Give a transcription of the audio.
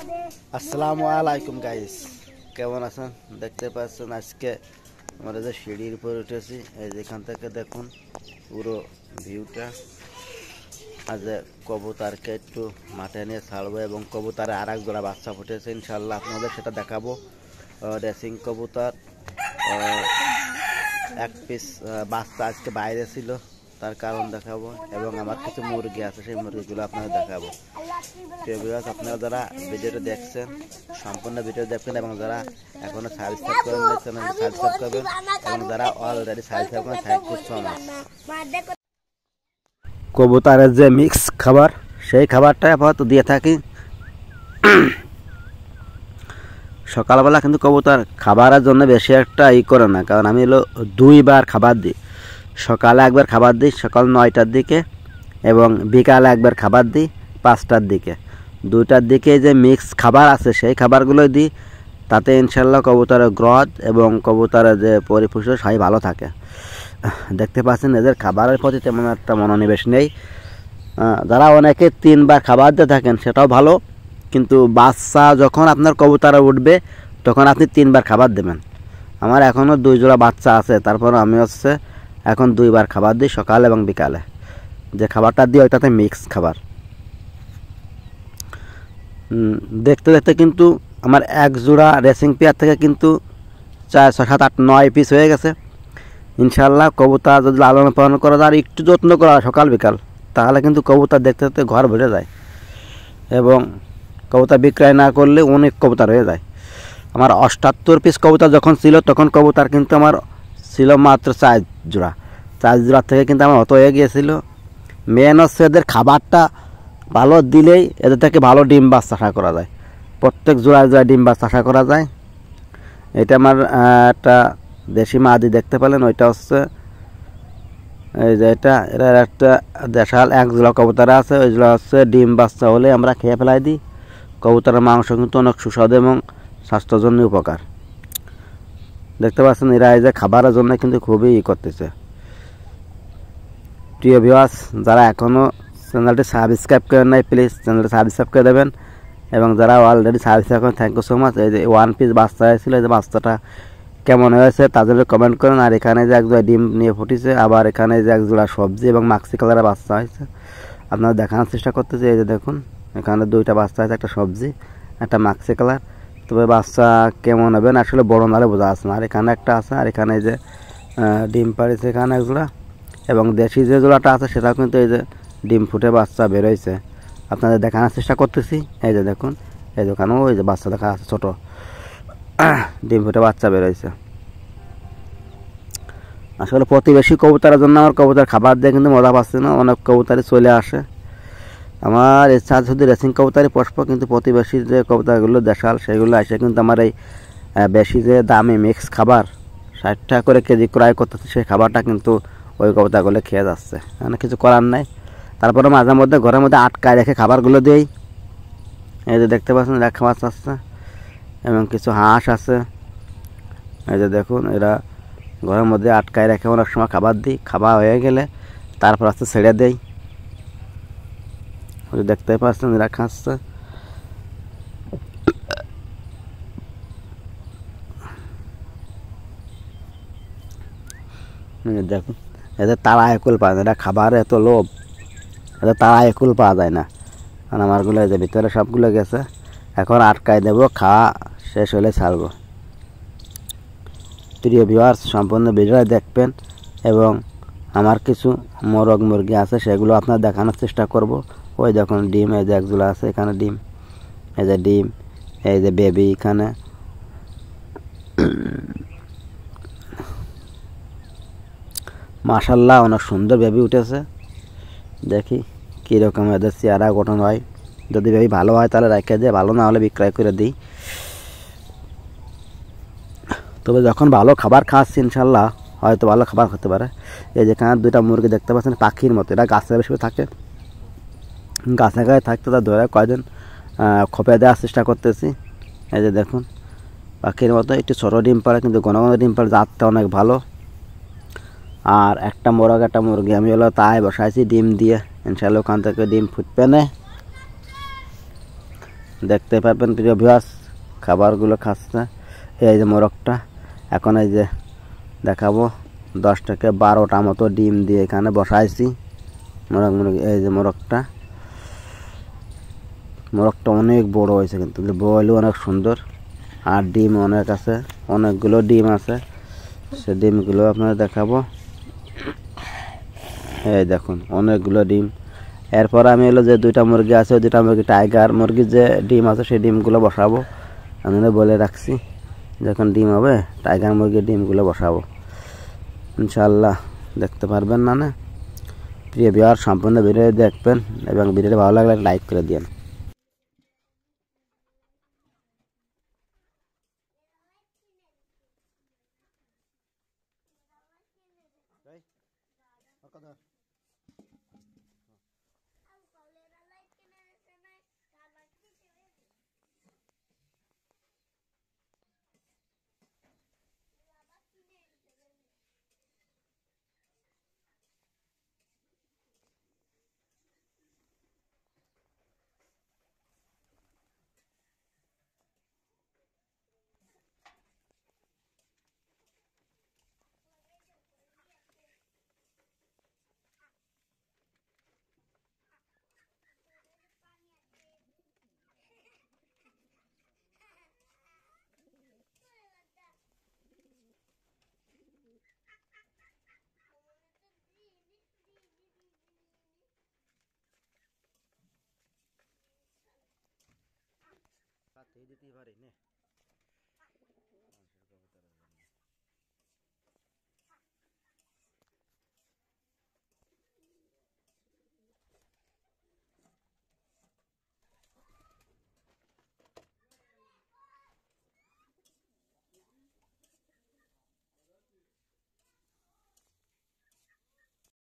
আসসালামু আলাইকুম গাইস, কেমন আছেন? দেখতে পাচ্ছেন আজকে আমরা যে সিঁড়ির উপর উঠেছি, এই যেখান থেকে দেখুন পুরো ভিউটা। আজ কবুতরকে একটু মাঠে নিয়ে ছাড়বো এবং কবুতরে আর এক জোড়া বাচ্চা ফুটেছে, ইনশাল্লাহ আপনাদের সেটা দেখাবো। রেসিং কবুতর এক পিস বাচ্চা আজকে বাইরে ছিল, তার কারণ দেখাবো এবং আমার কিছু মুরগি আছে, সেই মুরগিগুলো আপনাদের দেখাবো। আপনারা যারা ভিডিওটা দেখছেন সম্পূর্ণ ভিডিও দেখবেন এবং যারা এখনো সাবস্ক্রাইব করেন চ্যানেলটি সাবস্ক্রাইব করবেন এবং যারা অলরেডি সাবস্ক্রাইব করেন থ্যাংক ইউ সো মাচ। কবুতরের যে মিক্স খাবার, সেই খাবারটা আপাতত দিয়ে থাকি। সকালবেলা কিন্তু কবুতর খাবারের জন্য বেশি একটা করে না, কারণ আমি হলো 2 বার খাবার দিই। সকালে একবার খাবার দিই সকাল 9টার দিকে এবং বিকালে একবার খাবার দিই 5টার দিকে। 2টার দিকে যে মিক্স খাবার আছে সেই খাবারগুলো দিই, তাতে ইনশাল্লাহ কবুতরের গ্রোথ এবং কবুতরের যে পরিপুষ্ট সবাই ভালো থাকে। দেখতে পাচ্ছেন এদের খাবারের প্রতি তেমন একটা মনোনিবেশ নেই। যারা অনেকে 3 বার খাবার দিয়ে থাকেন সেটাও ভালো, কিন্তু বাচ্চা যখন আপনার কবুতরে উঠবে তখন আপনি 3 বার খাবার দেবেন। আমার এখনও 2 জোড়া বাচ্চা আছে, তারপর আমি এখন 2 বার খাবার দিই সকাল এবং বিকালে। যে খাবারটা দিই ওইটাতে মিক্স খাবার। দেখতে দেখতে কিন্তু আমার 1 জোড়া রেসিং পেয়ার থেকে কিন্তু 4, 6, 7, 8, 9 পিস হয়ে গেছে। ইনশাল্লাহ কবুতর যদি লালন পালন করা যায় আর একটু যত্ন করা হয় সকাল বিকাল, তাহলে কিন্তু কবুতর দেখতে দেখতে ঘর ভরে যায় এবং কবুতর বিক্রয় না করলে অনেক কবুতর হয়ে যায়। আমার 78 পিস কবুতর যখন ছিল তখন কবুতর কিন্তু আমার ছিল মাত্র 4 জোড়া। 4 জোড়ার থেকে কিন্তু আমার অত হয়ে গিয়েছিল। মেন হচ্ছে এদের খাবারটা ভালো দিলেই এদের থেকে ভালো ডিম বাচ্চা আশা করা যায়। প্রত্যেক জোড়ায় জোড়ায় ডিম বাচ্চা আশা করা যায়। এটা আমার একটা দেশি মাদি দেখতে পেলেন, ওইটা হচ্ছে এই যে এর একটা দেশাল 1 জোড়া কবুতর আছে, ওই জোড়া হচ্ছে ডিম বাচ্চা হলে আমরা খেয়ে ফেলাই দিই। কবুতরের মাংস কিন্তু অনেক সুস্বাদু এবং স্বাস্থ্যের জন্য উপকার। দেখতে পাচ্ছেন এরা এই যে খাবারের জন্য কিন্তু খুবই করতেছে। প্রিয় ভিউয়ার্স, যারা এখনও চ্যানেলটি সাবস্ক্রাইব করেন নাই প্লিজ চ্যানেলটি সাবস্ক্রাইব করে দেবেন এবং যারা অলরেডি সাবস্ক্রাইব করেন থ্যাংক ইউ সো মাচ। এই যে 1 পিস বাচ্চা হয়েছিল, এই যে বাচ্চাটা কেমন হয়েছে তাদের কমেন্ট করেন। আর এখানে যে 1 জোড়া ডিম নিয়ে ফুটেছে, আবার এখানে যে 1 জোড়া সবজি এবং মাক্সি কালারের বাচ্চা হয়েছে, আপনারা দেখানোর চেষ্টা করতেছে। এই যে দেখুন এখানে 2টা বাচ্চা আছে, একটা সবজি একটা মাক্সি কালার। তবে বাচ্চা কেমন হবে না আসলে বড় নালে বোঝা আসছে না। আর এখানে একটা আছে, আর এখানে এই যে ডিম পাড়িছে এখানে 1 জোড়া এবং দেশি যে জোড়াটা আছে সেটাও কিন্তু এই যে ডিম ফুটে বাচ্চা বেরোইছে, আপনাদের দেখানোর চেষ্টা করতেছি। এই যে দেখুন এই দোকানেও ওই যে বাচ্চা দেখা আছে, ছোটো ডিম ফুটে বাচ্চা বেরোইছে। আসলে প্রতিবেশী কবুতরের জন্য আমার কবুতর খাবার দিয়ে কিন্তু মজা পাচ্ছে না, অনেক কবুতরই চলে আসে। আমার ইচ্ছা শুধু রেসিং কবুতরই পুষবো, কিন্তু প্রতিবেশী যে কবুতরগুলো দেশাল সেগুলো আসে কিন্তু আমার এই বেশি যে দামি মিক্স খাবার 60 টাকা করে কেজি ক্রয় করতেছে, সেই খাবারটা কিন্তু ওই কবুতরগুলো খেয়ে যাচ্ছে। মানে কিছু করার নাই। তারপরে মাঝে মধ্যে ঘরের মধ্যে আটকায় রেখে খাবারগুলো দিই। এই যে দেখতে পাচ্ছেন এরা খাবার চাচ্ছে এবং কিছু হাঁস আছে। এই যে দেখুন এরা ঘরের মধ্যে আটকায় রেখে অনেক সময় খাবার দিই, খাবার হয়ে গেলে তারপর ছেড়ে দেই। দেখতে পাচ্ছেন এরা খাচ্ছে। দেখুন এদের তারা একুল পাওয়া যায় না, খাবার এত লোভ, এদের তারা একুল পাওয়া যায় না। কারণ আমারগুলো যে ভিতরে সবগুলো গেছে, এখন আটকায় দেবো, খাওয়া শেষ হলে ছাড়বো। প্রিয় ভিউয়ার্স, সম্পূর্ণ ভিডিও দেখবেন এবং আমার কিছু মোরগ মুরগি আছে সেগুলো আপনার দেখানোর চেষ্টা করব। ওই দেখুন ডিম, এই যে 1 জোড়া আছে এখানে ডিম, এই যে ডিম, এই যে বেবি এখানে। মাশাল্লাহ অনেক সুন্দর বেবি উঠেছে। দেখি কীরকম এদের চেহারা গঠন হয়। যদি বেবি ভালো হয় তাহলে রেখে দিয়ে, ভালো না হলে বিক্রয় করে দিই। তবে যখন ভালো খাবার খাচ্ছি ইনশাল্লাহ হয়তো ভালো খাবার হতে পারে। এই যেখানে 2টা মুরগি দেখতে পাচ্ছেন পাখির মতো, এরা গাছে বেশি থাকে, গাছে গায়ে থাকতে তার ধরে কয়দিন খোপে দেওয়ার চেষ্টা করতেছি। এই যে দেখুন পাখির মতো একটু ছোটো ডিম পাড়ে, কিন্তু ঘন ঘন ডিম পাড়ে, জাতটা অনেক ভালো। আর একটা মোরগ একটা মুরগি আমি তাই বসাইছি ডিম দিয়ে, ইনশাল্লাহ ওখান থেকে ডিম ফুটবে না। দেখতে পারবেন প্রিয় ভিউয়ার্স খাবারগুলো খাচ্ছে। এই যে মোরগটা এখন এই যে দেখাবো 10 থেকে 12টা মতো ডিম দিয়ে এখানে বসাইছি মুরগি। এই যে মোরগটা অনেক বড় হয়েছে, কিন্তু বয়লও অনেক সুন্দর আর ডিম অনেক আছে, অনেকগুলো ডিম আছে। সে ডিমগুলো আপনাদের দেখাবো। এই দেখুন অনেকগুলো ডিম। এরপর আমি হলো যে 2টা মুরগি আছে, 2টা মুরগি টাইগার মুরগির যে ডিম আছে সেই ডিমগুলো বসাবো। আমি বলে রাখছি যখন ডিম হবে টাইগার মুরগির ডিমগুলো বসাবো ইনশাআল্লাহ, দেখতে পারবেন। না প্রিয় ভিউয়ার সম্পূর্ণ ভিডিও দেখবেন এবং ভিডিওটি ভালো লাগলে লাইক করে দিন। দিতে পারি না।